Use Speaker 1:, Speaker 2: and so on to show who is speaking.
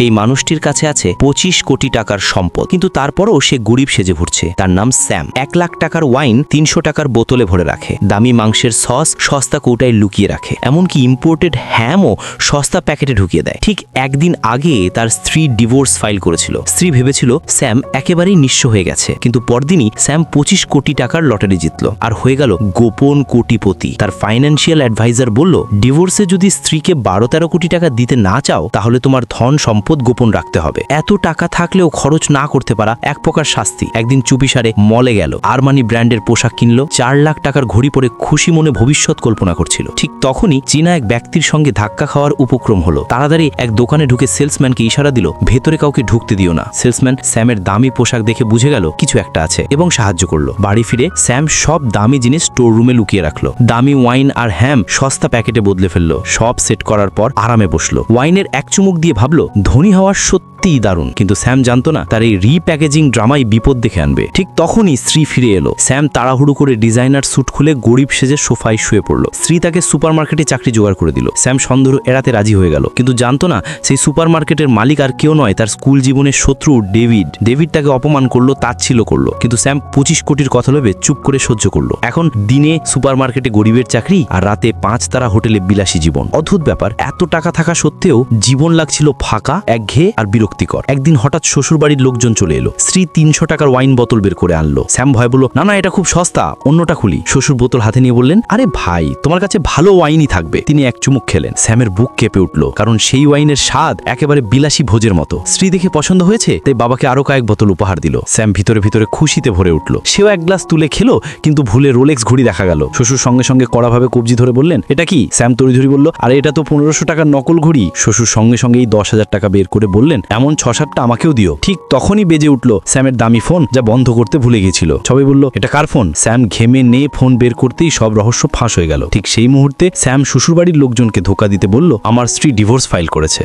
Speaker 1: এই মানুষটির কাছে আছে 25 কোটি টাকার সম্পদ, কিন্তু তারপরও সে গরিব সেজে ঘুরছে। তার নাম স্যাম। 1 লাখ টাকার ওয়াইন 300 টাকার বোতলে ভরে রাখে, দামি মাংসের সস সস্তা কৌটায় লুকিয়ে রাখে, এমনকি ইম্পোর্টেড হ্যামও সস্তা প্যাকেটে ঢুকিয়ে দেয়। ঠিক একদিন আগে তার স্ত্রী ডিভোর্স ফাইল করেছিল। স্ত্রী ভেবেছিল স্যাম একেবারেই নিঃস্ব হয়ে গেছে, কিন্তু পরদিনই স্যাম 25 কোটি টাকার লটারি জিতল আর হয়ে গেল গোপন কোটিপতি। তার ফাইন্যান্সিয়াল অ্যাডভাইজার বলল, ডিভোর্সে যদি স্ত্রীকে 12-13 কোটি টাকা দিতে না চাও তাহলে তোমার ধন সম্পদ গোপন রাখতে হবে। এত টাকা থাকলেও খরচ না করতে পারা এক প্রকার শাস্তি। একদিন চুপিসারে মলে গেল, আরমানি ব্র্যান্ডের পোশাক কিনলো, 4 লাখ টাকার ঘড়ি পরে খুশি মনে ভবিষ্যৎ কল্পনা করছিল। ঠিক তখনই চীনা এক ব্যক্তির সঙ্গে ধাক্কা খাওয়ার উপক্রম হলো। তাড়াতাড়ি এক দোকানে ঢুকে সেলসম্যানকে ইশারা দিল, ভেতরে কাউকে ঢুকতে দিও না। সেলসম্যান স্যামের দামি পোশাক দেখে বুঝে গেল কিছু একটা আছে এবং সাহায্য করলো। বাড়ি ফিরে স্যাম সব দামি জিনিস স্টোর রুমে লুকিয়ে রাখলো। দামি ওয়াইন আর হ্যাম সস্তা প্যাকেটে বদলে ফেললো। সব সেট করার পর আরামে বসলো। ওয়াইনের এক চুমুক দিয়ে ভাবলো ধনী হওয়ার সত্যিই দারুণ, কিন্তু স্যাম জানতো না তার এই রিপ্যাকেজিং ড্রামাই বিপদ দেখে আনবে। ঠিক তখনই স্ত্রী ফিরে এলো। স্যাম তাড়াহুড়ো করে ডিজাইনার স্যুট খুলে গরিব সেজে সোফায় শুয়ে পড়লো। স্ত্রী তাকে সুপারমার্কেটে চাকরি জোগাড় করে দিল। স্যাম সন্দেহ এড়াতে রাজি হয়ে গেল, কিন্তু জানতো না সেই সুপারমার্কেটের মালিক আর কেউ নয়, তার স্কুল জীবনের শত্রু ডেভিড। ডেভিড তাকে অপমান করলো, তাচ্ছিল্য করলো, কিন্তু স্যাম 25 কোটির কথা ভেবে চুপ করে সহ্য করলো। এখন দিনে সুপারমার্কেটে গরিবের চাকরি আর রাতে 5 তারা হোটেলে বিলাসী জীবন। অদ্ভুত ব্যাপার, এত টাকা থাকা সত্ত্বেও জীবন লাগছিল ফাঁকা, একঘেয়ে আর বিরক্তিকর। একদিন হঠাৎ শ্বশুর বাড়ির লোকজন চলে এলো। স্ত্রী 300 টাকার ওয়াইন বোতল বের করে আনলো। স্যাম ভয় বলল, না না, এটা খুব সস্তা, অন্যটা খুলি। শ্বশুর বোতল হাতে নিয়ে বললেন, আরে ভাই, তোমার কাছে ভালো ওয়াইনই থাকবে। তিনি এক চুমুক খেলেন। স্যামের বুক কেঁপে উঠল, কারণ সেই ওয়াইনের স্বাদ একেবারে বিলাসী ভোজের মতো। স্ত্রী দেখে পছন্দ হয়েছে, তাই বাবাকে আরো কয়েক বোতল উপহার দিল। স্যাম ভিতরে ভিতরে খুশিতে ভরে উঠল। সেও এক গ্লাস তুলে খেলো, কিন্তু ভুলে রোলেক্স ঘড়ি দেখা গেল। শ্বশুর সঙ্গে সঙ্গে কড়াভাবে কবজি ধরে বললেন, এটা কি? স্যাম তড়িধড়ি বলল, আরে এটা তো 1500 টাকার নকল ঘড়ি। শ্বশুর সঙ্গে সঙ্গেই 10,000 টাকা বের করে বললেন, এমন 6-7টা আমাকেও দিও। ঠিক তখনই বেজে উঠল স্যামের দামি ফোন, যা বন্ধ করতে ভুলে গিয়েছিল। সবাই বলল, এটা কার ফোন? স্যাম ঘেমে নিয়ে ফোন বের করতেই সব রহস্য ফাঁস হয়ে গেল। ঠিক সেই মুহূর্তে স্যাম শ্বশুরবাড়ির লোকজনকে ধোকা দিতে বলল, আমার স্ত্রী ডিভোর্স ফাইল করেছে।